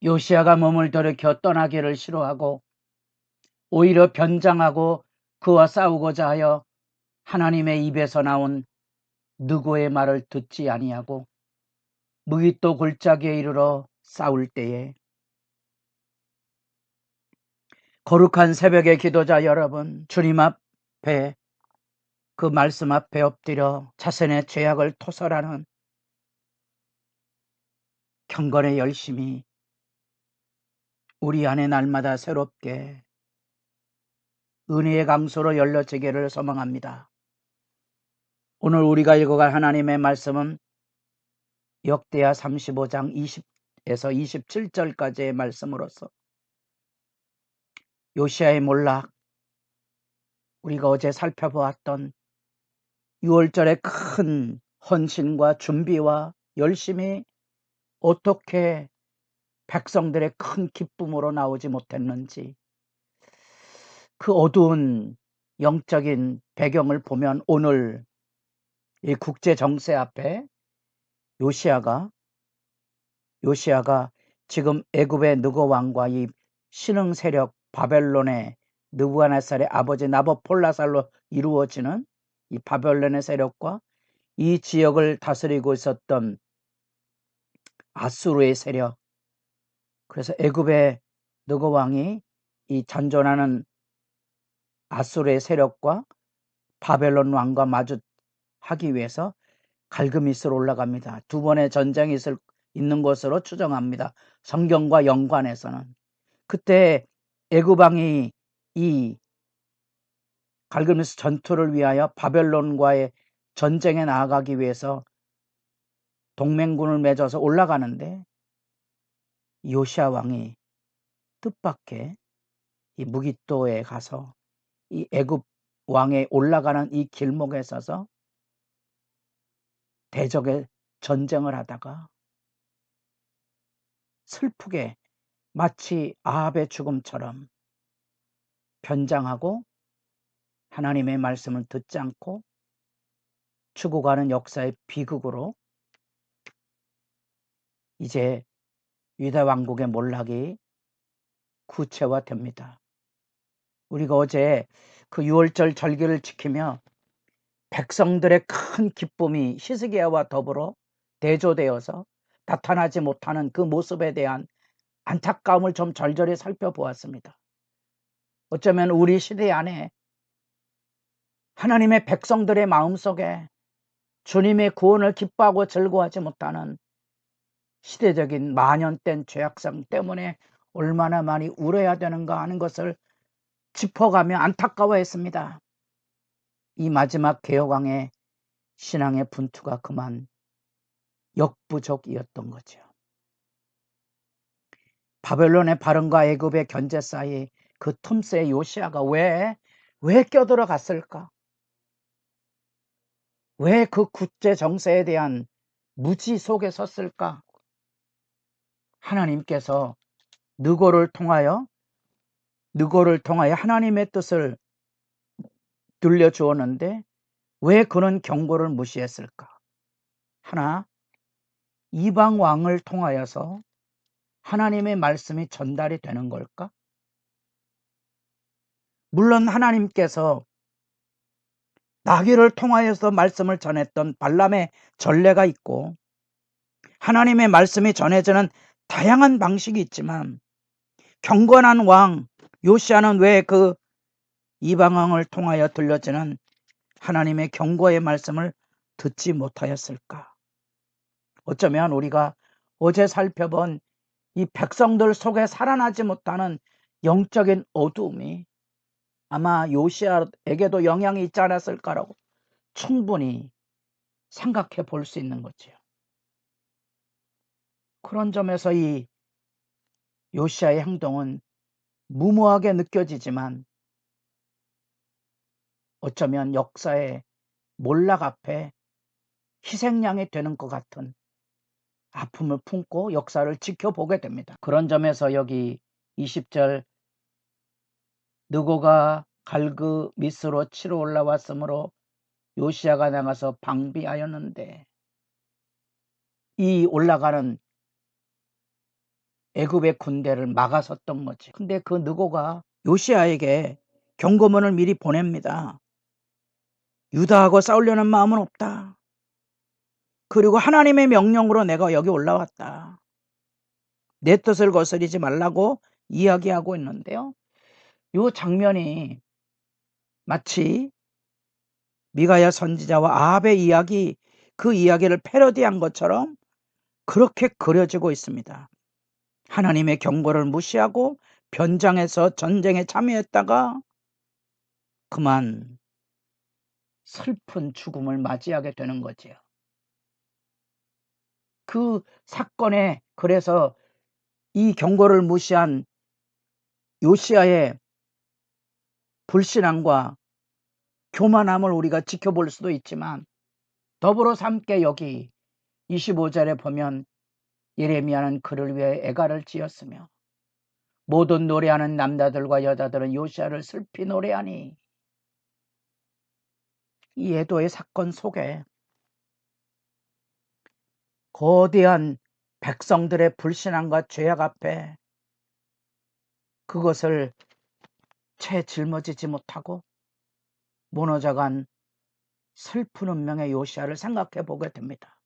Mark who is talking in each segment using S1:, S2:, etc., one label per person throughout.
S1: 요시야가 몸을 돌이켜 떠나기를 싫어하고 오히려 변장하고 그와 싸우고자 하여 하나님의 입에서 나온 누구의 말을 듣지 아니하고 무기또 골짜기에 이르러 싸울 때에, 거룩한 새벽의 기도자 여러분, 주님 앞에, 그 말씀 앞에 엎드려 자신의 죄악을 토설하는 경건의 열심이 우리 안에 날마다 새롭게 은혜의 강수로 열려지기를 소망합니다. 오늘 우리가 읽어갈 하나님의 말씀은 역대하 35장 20에서 27절까지의 말씀으로서 요시야의 몰락, 우리가 어제 살펴보았던 6월절의 큰 헌신과 준비와 열심이 어떻게 백성들의 큰 기쁨으로 나오지 못했는지, 그 어두운 영적인 배경을 보면 오늘 이 국제 정세 앞에 요시야가 지금 애굽의 느고 왕과 이 신흥 세력 바벨론의 느부갓네살의 아버지 나보폴라살로 이루어지는 이 바벨론의 세력과 이 지역을 다스리고 있었던 아수르의 세력, 그래서 애굽의 느고 왕이 이 잔존하는 아수르의 세력과 바벨론 왕과 마주하기 위해서 갈그미스로 올라갑니다. 두 번의 전쟁이 있는 것으로 추정합니다. 성경과 연관해서는. 그때 애굽 왕이 이 갈그미스 전투를 위하여 바벨론과의 전쟁에 나아가기 위해서 동맹군을 맺어서 올라가는데, 요시야 왕이 뜻밖의 이 무깃도에 가서 이 애굽 왕에 올라가는 이 길목에 서서 대적의 전쟁을 하다가 슬프게 마치 아합의 죽음처럼 변장하고 하나님의 말씀을 듣지 않고 죽어가는 역사의 비극으로 이제 유다 왕국의 몰락이 구체화됩니다. 우리가 어제 그 6월절 절기를 지키며 백성들의 큰 기쁨이 히스기야와 더불어 대조되어서 나타나지 못하는 그 모습에 대한 안타까움을 좀 절절히 살펴보았습니다. 어쩌면 우리 시대 안에 하나님의 백성들의 마음속에 주님의 구원을 기뻐하고 즐거워하지 못하는 시대적인 만연된 죄악성 때문에 얼마나 많이 울어야 되는가 하는 것을 짚어가며 안타까워했습니다. 이 마지막 개혁왕의 신앙의 분투가 그만 역부족이었던 거죠. 바벨론의 발언과 애굽의 견제 사이 그 틈새에 요시야가 왜 껴들어갔을까? 왜 그 국제 정세에 대한 무지 속에 섰을까? 하나님께서 느고를 통하여 하나님의 뜻을 들려주었는데 왜 그런 경고를 무시했을까? 하나, 이방 왕을 통하여서 하나님의 말씀이 전달이 되는 걸까? 물론 하나님께서 나귀를 통하여서 말씀을 전했던 발람의 전례가 있고 하나님의 말씀이 전해지는 다양한 방식이 있지만 경건한 왕 요시야는 왜 그 이방 왕을 통하여 들려지는 하나님의 경고의 말씀을 듣지 못하였을까? 어쩌면 우리가 어제 살펴본 이 백성들 속에 살아나지 못하는 영적인 어두움이 아마 요시야에게도 영향이 있지 않았을까라고 충분히 생각해 볼 수 있는 거죠. 그런 점에서 이 요시야의 행동은 무모하게 느껴지지만 어쩌면 역사의 몰락 앞에 희생양이 되는 것 같은 아픔을 품고 역사를 지켜보게 됩니다. 그런 점에서 여기 20절 느고가 갈그미스로 치러 올라왔으므로 요시야가 나가서 방비하였는데, 이 올라가는 애굽의 군대를 막아섰던 거지. 근데 그 느고가 요시아에게 경고문을 미리 보냅니다. 유다하고 싸우려는 마음은 없다. 그리고 하나님의 명령으로 내가 여기 올라왔다. 내 뜻을 거스리지 말라고 이야기하고 있는데요. 이 장면이 마치 미가야 선지자와 아합의 이야기, 그 이야기를 패러디한 것처럼 그렇게 그려지고 있습니다. 하나님의 경고를 무시하고 변장해서 전쟁에 참여했다가 그만 슬픈 죽음을 맞이하게 되는 거지요. 그 사건에 그래서 이 경고를 무시한 요시아의 불신앙과 교만함을 우리가 지켜볼 수도 있지만, 더불어서 함께 여기 25절에 보면 예레미야는 그를 위해 애가를 지었으며 모든 노래하는 남자들과 여자들은 요시아를 슬피 노래하니, 이 에도의 사건 속에 거대한 백성들의 불신앙과 죄악 앞에 그것을 채 짊어지지 못하고 무너져간 슬픈 운명의 요시아를 생각해 보게 됩니다.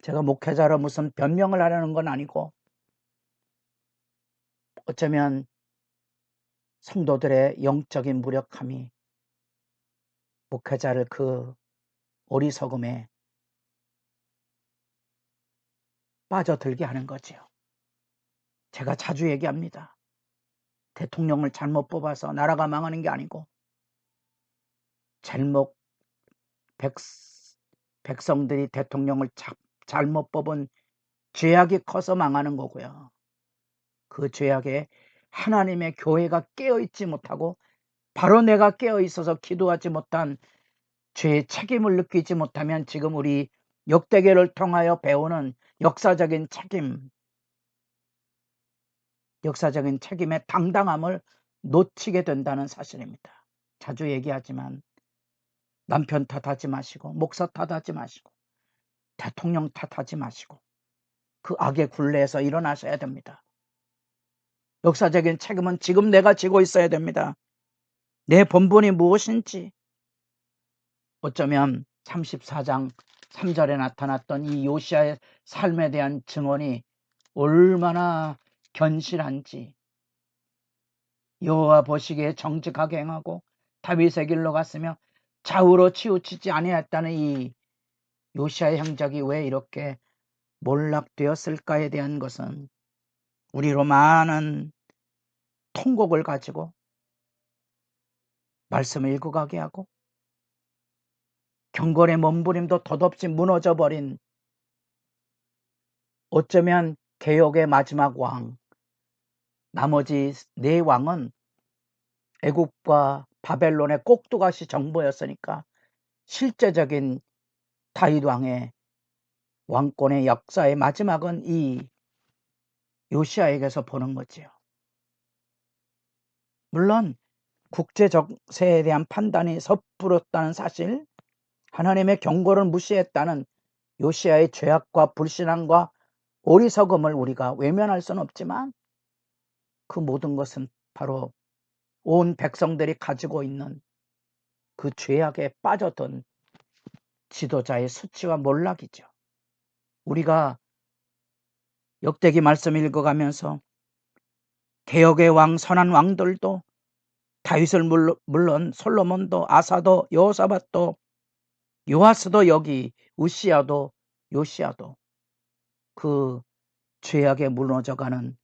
S1: 제가 목회자로 무슨 변명을 하려는 건 아니고, 어쩌면 성도들의 영적인 무력함이 목회자를 그 어리석음에 빠져들게 하는 거지요. 제가 자주 얘기합니다. 대통령을 잘못 뽑아서 나라가 망하는 게 아니고 백성들이 대통령을 잘못 뽑은 죄악이 커서 망하는 거고요. 그 죄악에 하나님의 교회가 깨어있지 못하고 바로 내가 깨어있어서 기도하지 못한 죄의 책임을 느끼지 못하면 지금 우리 역대기를 통하여 배우는 역사적인 책임의 당당함을 놓치게 된다는 사실입니다. 자주 얘기하지만 남편 탓하지 마시고 목사 탓하지 마시고 대통령 탓하지 마시고 그 악의 굴레에서 일어나셔야 됩니다. 역사적인 책임은 지금 내가 지고 있어야 됩니다. 내 본분이 무엇인지. 어쩌면 34장 3절에 나타났던 이 요시아의 삶에 대한 증언이 얼마나 견실한지, 여호와 보시기에 정직하게 행하고 다윗의 길로 갔으며 좌우로 치우치지 아니했다는 이 요시아의 행적이 왜 이렇게 몰락되었을까에 대한 것은 우리로 많은 통곡을 가지고 말씀을 읽어가게 하고 경건의 몸부림도 덧없이 무너져버린, 어쩌면 개혁의 마지막 왕, 나머지 네 왕은 애굽과 바벨론의 꼭두가시 정보였으니까 실제적인 다윗 왕의 왕권의 역사의 마지막은 이 요시아에게서 보는 거지요. 물론 국제 정세에 대한 판단이 섣불었다는 사실, 하나님의 경고를 무시했다는 요시아의 죄악과 불신앙과 어리석음을 우리가 외면할 수는 없지만, 그 모든 것은 바로 온 백성들이 가지고 있는 그 죄악에 빠져든 지도자의 수치와 몰락이죠. 우리가 역대기 말씀 읽어가면서 개혁의 왕, 선한 왕들도 다윗을 물론 솔로몬도, 아사도, 여호사밧도, 요아스도, 여기 우시야도, 요시야도 그 죄악에 무너져가는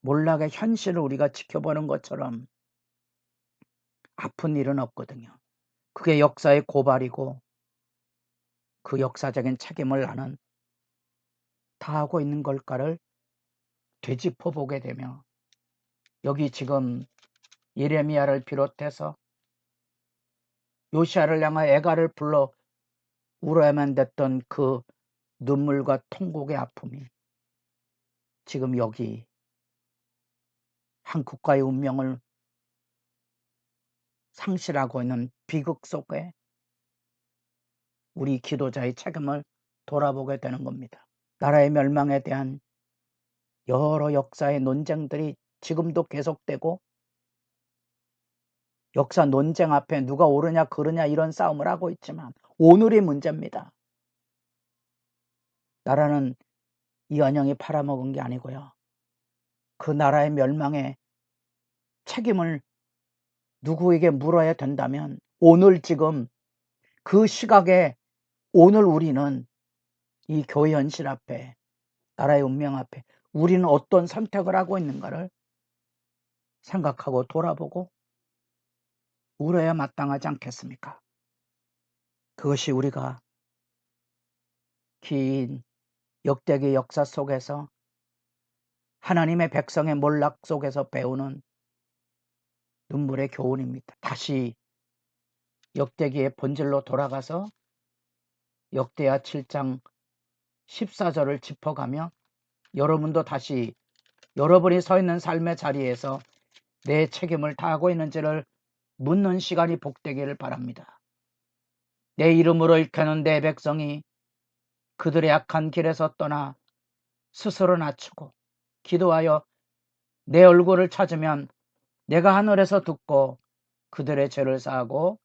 S1: 몰락의 현실을 우리가 지켜보는 것처럼 아픈 일은 없거든요. 그게 역사의 고발이고 그 역사적인 책임을 나는 다 하고 있는 걸까를 되짚어 보게 되며, 여기 지금 예레미야를 비롯해서 요시야를 향하여 애가를 불러 울어야만 됐던 그 눈물과 통곡의 아픔이 지금 여기 한 국가의 운명을 상실하고 있는 비극 속에 우리 기도자의 책임을 돌아보게 되는 겁니다. 나라의 멸망에 대한 여러 역사의 논쟁들이 지금도 계속되고 역사 논쟁 앞에 누가 옳으냐 그르냐 이런 싸움을 하고 있지만 오늘이 문제입니다. 나라는 이완영이 팔아먹은 게 아니고요. 그 나라의 멸망에 책임을 누구에게 물어야 된다면 오늘 지금 그 시각에 오늘 우리는 이 교회 현실 앞에 나라의 운명 앞에 우리는 어떤 선택을 하고 있는가를 생각하고 돌아보고 울어야 마땅하지 않겠습니까? 그것이 우리가 긴 역대기 역사 속에서 하나님의 백성의 몰락 속에서 배우는 눈물의 교훈입니다. 다시 역대기의 본질로 돌아가서 역대하 7장 14절을 짚어가며 여러분도 다시 여러분이 서 있는 삶의 자리에서 내 책임을 다하고 있는지를 묻는 시간이 복되기를 바랍니다. 내 이름으로 일컫는 내 백성이 그들의 악한 길에서 떠나 스스로 낮추고 기도하여 내 얼굴을 찾으면 내가 하늘에서 듣고 그들의 죄를 사하고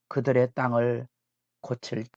S1: 그들의 땅을 고칠